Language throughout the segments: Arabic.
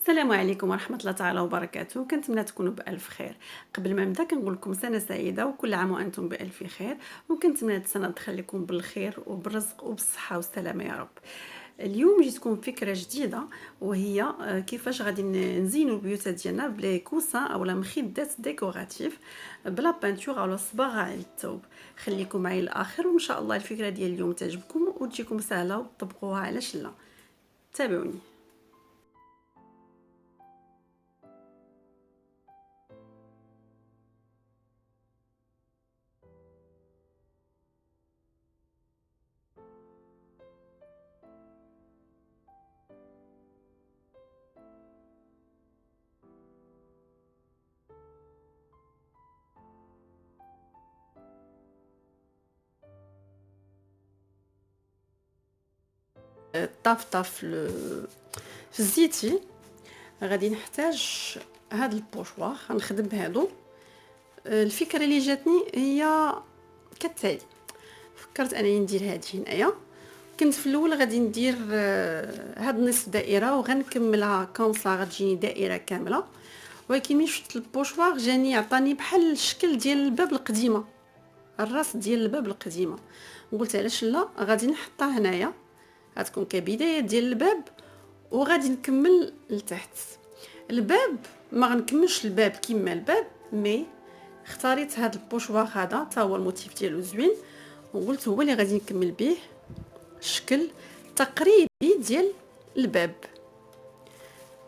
السلام عليكم ورحمة الله تعالى وبركاته. كنتمنى تكونوا بألف خير. قبل ما نبدا كنقول لكم سنة سعيدة وكل عام وأنتم بألف خير، وكنتمنى هاد السنة تخليكم بالخير وبالرزق وبالصحة والسلامة يا رب. اليوم جيتكم فكرة جديدة، وهي كيفاش غادي نزينوا البيوت ديالنا بلي كوسان اولا مخدات ديكوراتيف بلا بانتور اولا صباغة على الثوب. خليكم معايا للاخر وان شاء الله الفكرة ديال اليوم تعجبكم وتجيكم سهلة وتطبقوها على شلا. تابعوني. طاف في الزيتي غادي نحتاج هاد البوشوار، غنخدم بهادو. الفكره اللي جاتني هي كالتالي. فكرت انني ندير هادي هنايا. كنت في الاول غادي ندير هاد نصف دائره وغنكملها كونسا غتجيني دائره كامله، ولكن ملي شفت البوشوار جاني عطاني بحال الشكل ديال الباب القديمه، الراس ديال الباب القديمه. قلت علاش لا، غادي نحطها هنايا، غتكون كبدايه ديال الباب وغادي نكمل لتحت. الباب ما غنكملش الباب كيما الباب، مي اختاريت هذا البوشوار هذا تا هو الموتيف ديالو زوين، وقلت هو اللي غادي نكمل به شكل تقريبي ديال الباب.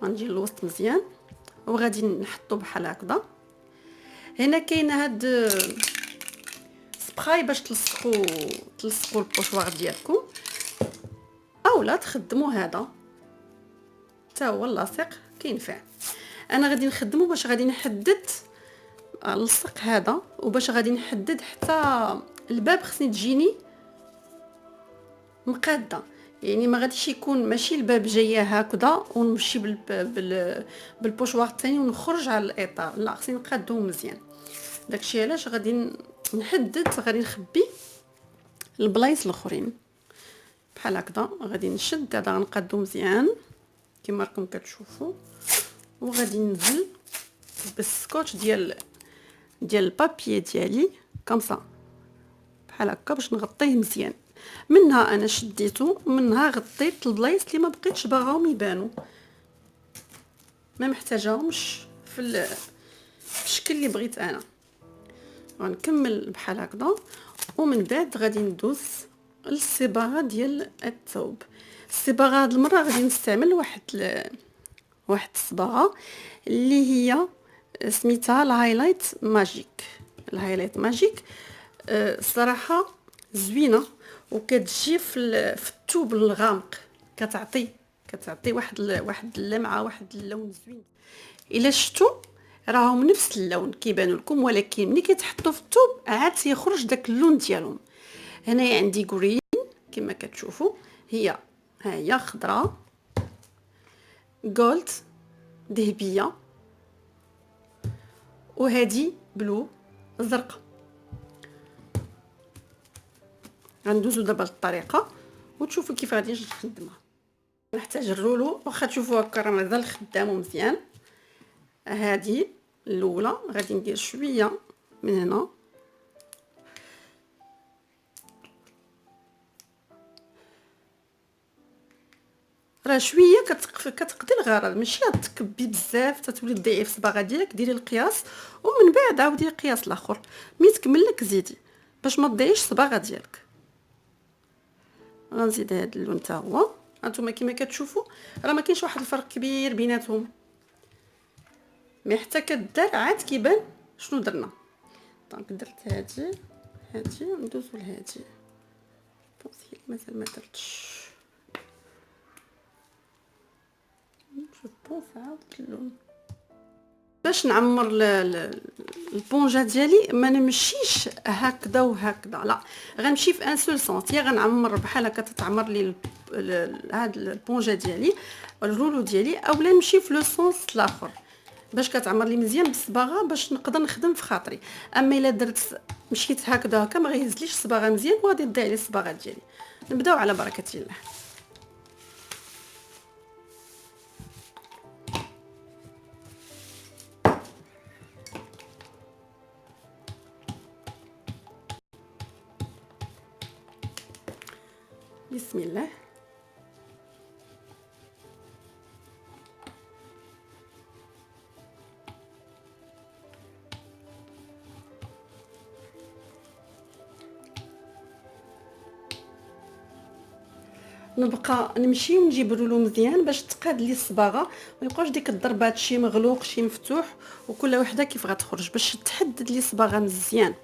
غنجي للوسط مزيان وغادي نحطو بحال هكذا. هنا كاينه هاد سبراي باش تلصقوا البوشوار ديالكم، اولا تخدموا هذا تا هو اللاصق كينفع. انا غادي نخدمه باش غادي نحدد نلصق هذا، وباش غادي نحدد حتى الباب خصني تجيني مقاده، يعني ما غاديش يكون ماشي الباب جايه هكذا ونمشي بالبوشوار الثاني ونخرج على الاطار، لا خصني نقادو مزيان. داكشي علاش غادي نحدد، غادي نخبي البلايص الاخرين بحال هكذا. غادي نشد هذا غنقادو مزيان كما راكم كتشوفوا، وغادي ننزل بالسكوتش ديال البابي ديالي كمصا بحال هكا باش نغطيه مزيان. منها انا شديته، منها غطيت البلايص اللي ما بقيتش باغاهم يبانوا، ما محتاجاهمش في الشكل اللي بغيت انا. غنكمل بحال هكذا، ومن بعد غادي ندوز للصباغه ديال الثوب. الصباغه هاد المره غادي نستعمل واحد الصباغه اللي هي سميتها الهايلايت ماجيك. الهايلايت ماجيك صراحه زوينه وكتجي في الثوب الغامق، كتعطي واحد اللمعه، واحد اللون زوين. الا شفتوا راهم نفس اللون كيبانوا لكم، ولكن ملي كيتحطوا في الثوب عاد تيخرج داك اللون ديالهم. هنايا عندي غرين كما كتشوفوا، ها هي خضراء، جولد ذهبيه، وهذه بلو زرقاء. غندوزو دابا للطريقه وتشوفوا كيف غادي نخدمها. نحتاج الرولو، واخا تشوفوا هكا راه مازال خدامو مزيان. هذه الاولى غادي ندير شويه من هنا، راه شويه كتقضي الغرض، ماشي تكبي بزاف تتولي تضيعي في الصباغه ديالك. ديري القياس ومن بعد عاودي القياس الاخر، ملي تكمل لك زيدي باش ما تضيعيش الصباغه ديالك. غنزيد هذا اللون حتى هو. هانتوما كما كتشوفوا راه ما كاينش واحد الفرق كبير بيناتهم، مي حتى كدار عاد كيبان شنو درنا. دونك درت هادي وندوزو لهادي. بونسي مازال ما درتش، جو بونس عاودت اللون باش نعمر البونجا ديالي. ما نمشيش هكذا وهكذا، لا غنمشي في ان سول سونس. يا غنعمر بحال هكا تتعمر لي هاد البونجا ديالي الرولو ديالي، اولا نمشي في لو سونس الاخر باش كتعمر لي مزيان بالصباغه باش نقدر نخدم في خاطري. اما الا درت مشيت هكذا هكا ما غيهزليش الصباغه مزيان وغادي تضيع لي الصباغه ديالي. نبداو على بركه الله. بسم الله. نبقى نمشي ونجيب الرولو مزيان باش تقاد لي الصباغه، ما يبقاوش ديك الضربات شي مغلوق شي مفتوح، وكل وحده كيف غتخرج باش تحدد لي الصباغه مزيان.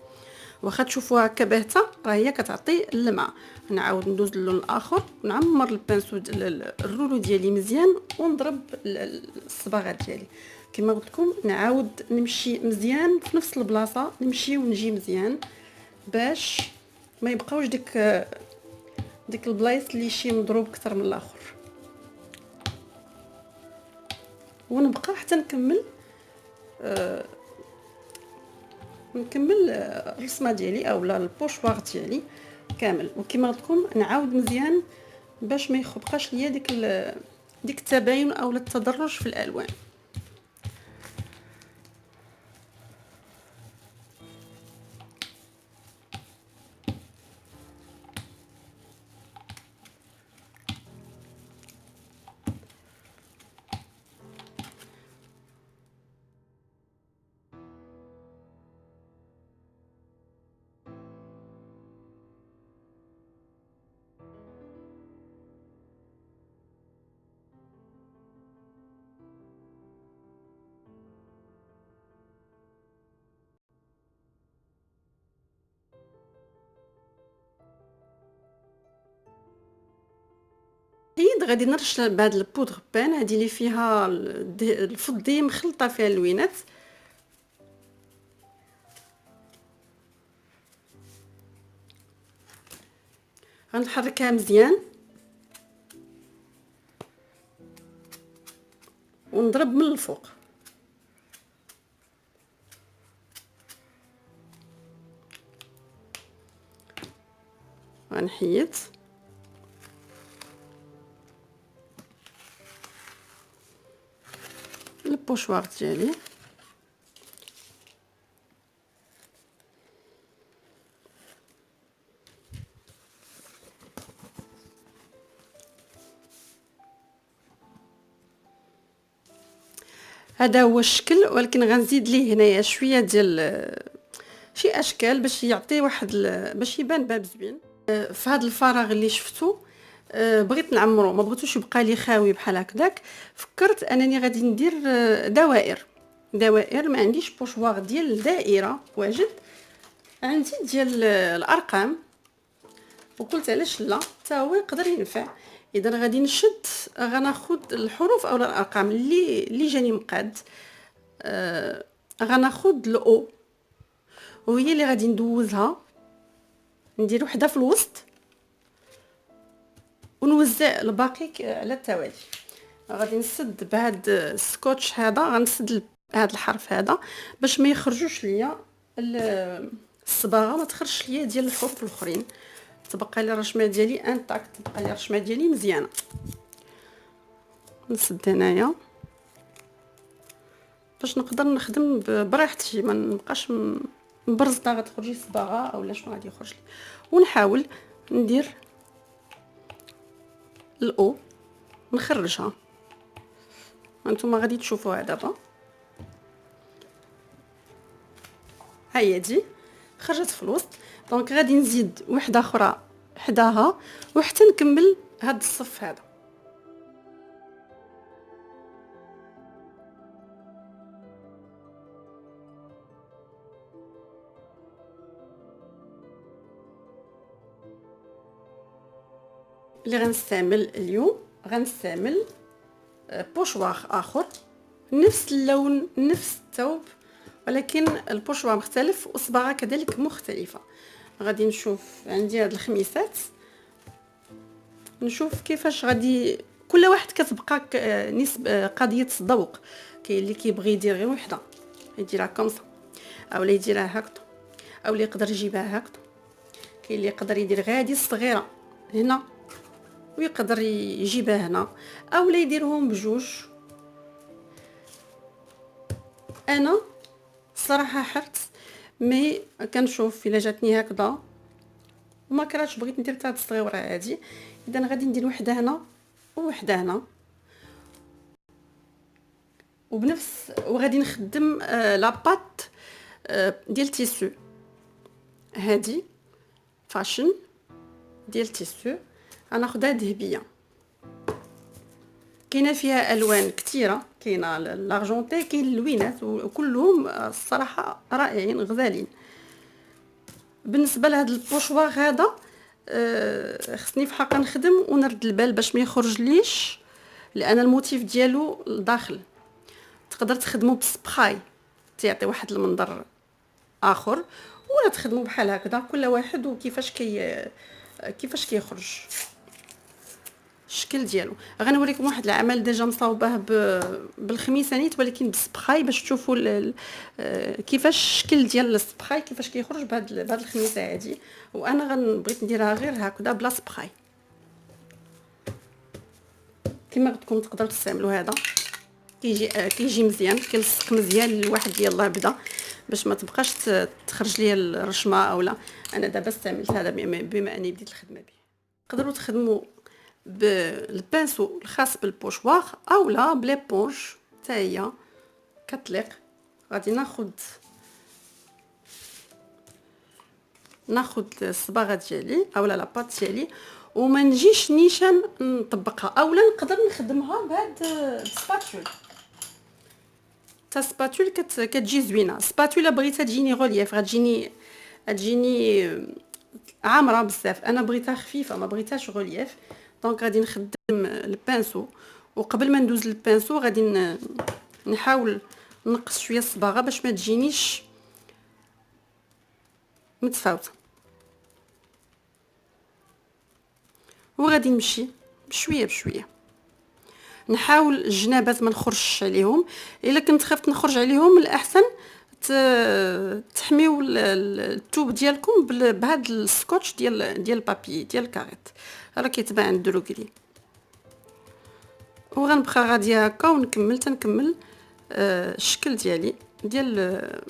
واخا تشوفوها هكا باهته راه هي كتعطي اللمعه. نعاود ندوز للون الاخر ونعمر البانسو الرولو ديالي مزيان ونضرب الصباغات ديالي. كما قلت لكم نعاود نمشي مزيان في نفس البلاصه، نمشي ونجي مزيان باش ما يبقاوش ديك البلايص اللي شي مضروب اكثر من الاخر. ونبقى حتى نكمل الرسمه ديالي اولا البوشوار ديالي كامل. وكما قلت لكم نعاود مزيان باش ما يخبقاش ليا ديك التباين اولا التدرج في الالوان. غادي نرش بهاد البودغ بان هادي اللي فيها الفضي مخلطه فيها اللوينات. غنحركها مزيان ونضرب من الفوق. غنحيد البوشوار ديالي هذا هو الشكل، ولكن غنزيد ليه هنايا شويه ديال شي اشكال باش يعطي واحد باش يبان باب زوين. في هذا الفراغ اللي شفتو بغيت نعمرو، ما بغيتوش يبقى لي خاوي بحال هكذاك. فكرت انني غادي ندير دوائر. ما عنديش بوشوار ديال الدائره واجد، عندي ديال الارقام، وقلت علاش لا حتى هو يقدر ينفع. اذا غادي نشد غناخد الحروف او الارقام اللي جاني مقاد. غناخد الاو وهي اللي غادي ندوزها، ندير وحده في الوسط ونوزع الباقي على التوالي. غادي نسد بهاد السكوتش هذا، غنسد هذا الحرف هذا باش ما يخرجوش ليا الصباغه، ما تخرجش ليا ديال الحروف الاخرين، تبقى لي الرشمه ديالي انتاكت، تبقى لي الرشمه ديالي مزيانه. نسد هنايا باش نقدر نخدم براحتي، ما نبقاش مبرزطه غتخرج لي الصباغه اولا شنو غادي يخرج لي. ونحاول ندير الاو نخرجها. هانتوما غادي تشوفوها دابا، هي دي خرجت في الوسط. دونك غادي نزيد وحده اخرى حداها وحتى نكمل هاد الصف هذا. اللي غنستعمل اليوم غنستعمل بوشوار اخر نفس اللون نفس الثوب، ولكن البوشوار مختلف وصباغه كذلك مختلفه. غادي نشوف عندي هاد الخميسات، نشوف كيفاش غادي كل واحد كتبقى نسبه قضيه الذوق. كاين اللي كيبغي يدير غير وحده يديرها كومسا، اولا يديرها هكذا، اولا يقدر يجيبها هكذا. كاين اللي يقدر يدير غادي الصغيره هنا ويقدر يجيبها هنا، اولا يديرهم بجوج. انا صراحه حرت مي كنشوف الا جاتني هكذا وما كرهتش بغيت ندير حتى هاد الصغيوره عادي. اذا غادي ندير وحده هنا ووحده هنا، وغادي نخدم لاباط ديال تيسو. هادي فاشن ديال تيسو غناخدها ذهبيه، كاينه فيها الوان كثيره، كاينه لارجونتي، كاين اللوينات، وكلهم الصراحه رائعين غزالين. بالنسبه لهذا البوشوار هذا خصني في حق نخدم ونرد البال باش ما يخرج ليش، لان الموتيف ديالو لداخل. تقدر تخدمو بالسبراي تعطي واحد المنظر اخر، ولا تخدمو بحال هكذا، كل واحد وكيفاش كيفاش كيخرج الشكل ديالو. غنوريكم واحد العمل ديجا مصاوبه بالخميسانيت ولكن بالسبراي باش تشوفوا كيفاش الشكل ديال السبراي كيفاش كيخرج بهاد الخميسه هادي. وانا بغيت نديرها غير هكذا بلا سبراي. كما قلت لكم تقدروا تستعملوا هذا، كيجي مزيان، كيلصق مزيان لواحد ديال الله بدا باش ما تبقاش تخرج ليا الرشمه اولا. انا دابا استعملت هذا بما اني بديت الخدمه به. تقدروا تخدموا بالبانسو الخاص بالبوشوار اولا بليبونج حتى هي كتليق. غادي ناخذ الصباغه ديالي اولا لاباط ديالي، وما نجيش نيشان نطبقها، اولا نقدر نخدمها بهاد السباتول. تا سباتول كتجي زوينه. سباتولا بغيتها تجيني غولييف، غتجيني عامره بزاف، انا بغيتها خفيفه ما بغيتهاش غولييف. دونك غادي نخدم البانسو، وقبل ما ندوز للبانسو غادي نحاول نقص شويه الصباغه باش ما تجينيش متفاوته. وغادي نمشي بشويه بشويه، نحاول الجنابات ما نخرجش عليهم. الا كنت خفت نخرج عليهم الاحسن تحميو الثوب ديالكم بهذا السكوتش ديال البابي ديال الكاريت، راه كيتباع عند دروغري. وغنبقى غاديه هكا ونكمل تنكمل الشكل ديالي ديال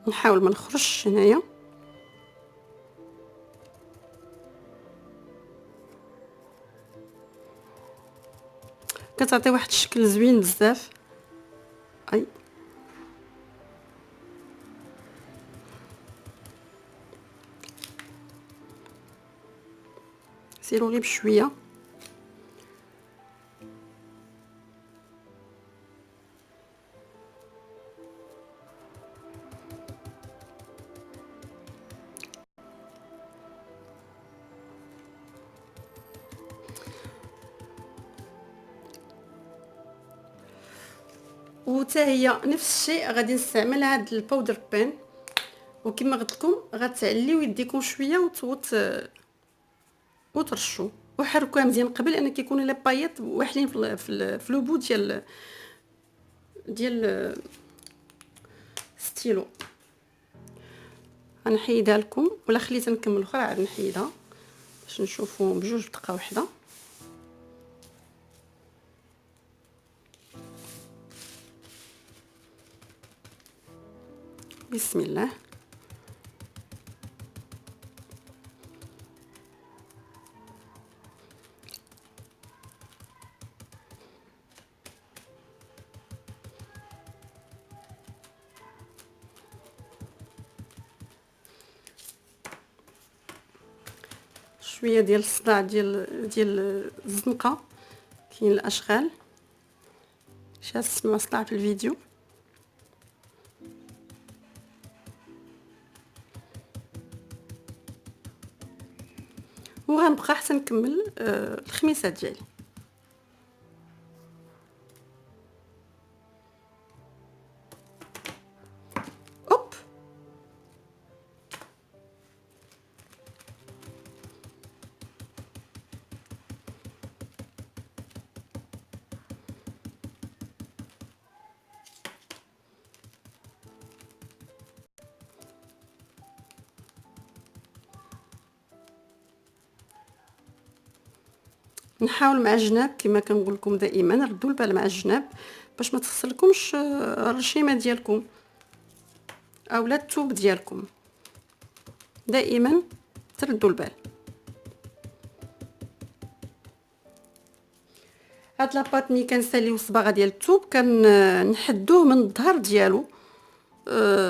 نحاول ما نخرجش هنايا. كتعطي واحد الشكل زوين بزاف. اي سيروا غير بشويه. وتا هي نفس الشيء غادي نستعمل هاد الباودر بين، وكما قلت لكم غتعليو يديكم شويه وترشوا وحركوها مزيان قبل ان كيكونوا لي بايط واحلين في لوبو ديال ستيلو. غنحيدها لكم، ولا خليتها نكمل اخرى عاد نحيدها باش نشوفوا بجوج دقه واحده. بسم الله. شويه ديال الصداع ديال الزنقه، كاين الاشغال شاف تسمع صداع في الفيديو. وغنبقى حتى نكمل الخميسه ديالي. اوب نحاول مع الجناب كما كنقول لكم دائما، ردوا البال مع الجناب باش ما تخسرلكمش الرشيمه ديالكم اولا الثوب ديالكم، دائما تردوا البال. هاد لاباط ملي كنساليو الصباغه ديال الثوب كنحدوه من الظهر ديالو،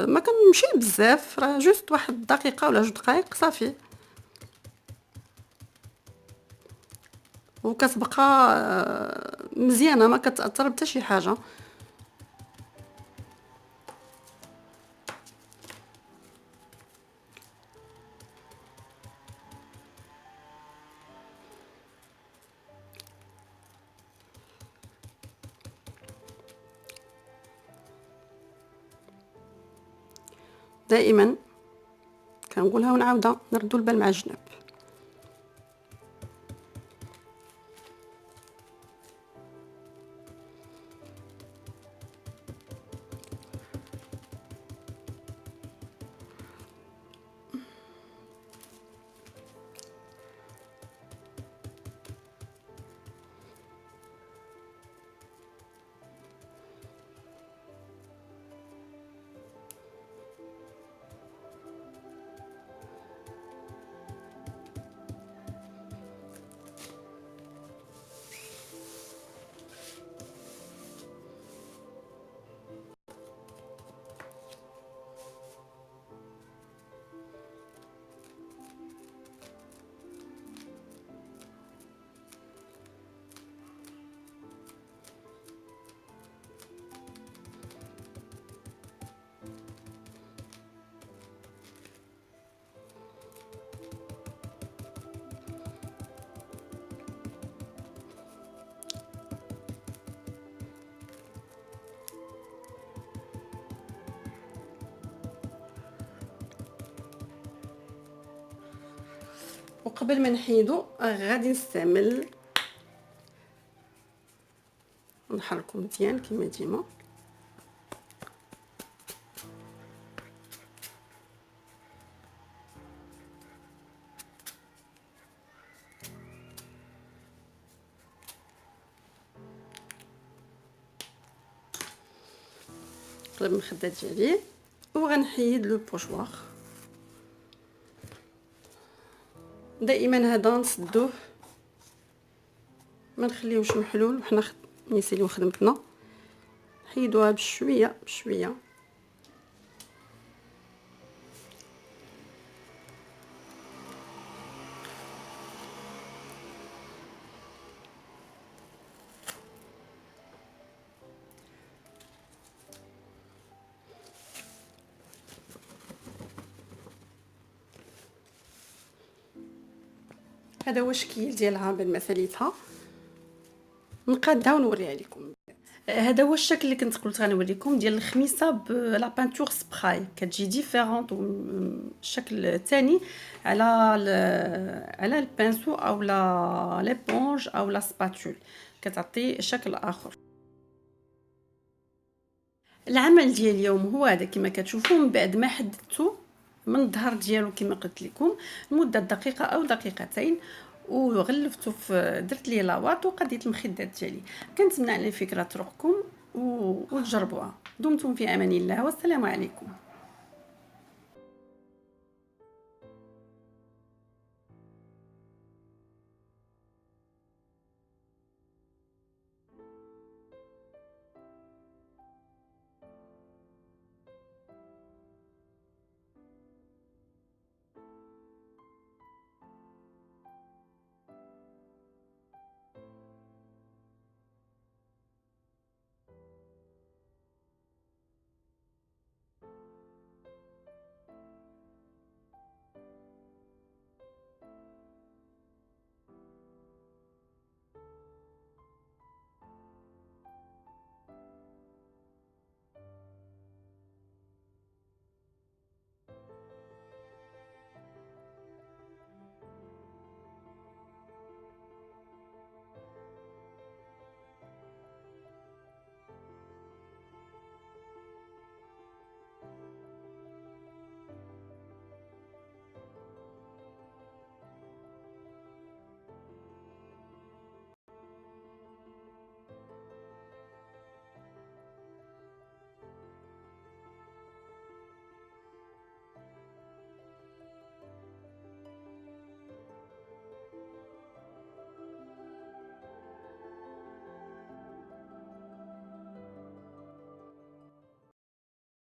ما كنمشي بزاف، راه جوست واحد دقيقه ولا 2 دقائق صافي، وكتبقى مزيانه ما كتاثر بتا شي حاجه. دائما كنقولها ونعاودها، نردوا البال مع الجناب. وقبل ما نحيدو غادي نستعمل، نحركو مزيان كما ديما. نقلب المخده ديالي وغنحيد لو بوشوار. دائما هذا نسدوه، ما نخليوش محلول، وحنا نسيليو خدمتنا. نحيدوها بشويه بشويه. هذا هو الشكل ديالها بالمثاليتها، نقادها ونوريها لكم. هذا هو الشكل اللي كنت قلت غنوريكم ديال الخميسه بلا بانتور سبراي، كتجي ديفيرونط الشكل الثاني على البانسو او لا ليبونج او لا سباتول، كتعطي شكل اخر. العمل ديال اليوم هو هذا كما كتشوفوا، من بعد ما حددته من الظهر ديالو كما قلت لكم لمده دقيقه او دقيقتين، وغلفتو درت ليه لاواط وقضيت المخدات ديالي. كنتمنى على الفكره تروحكم وتجربوها. دمتم في امان الله والسلام عليكم.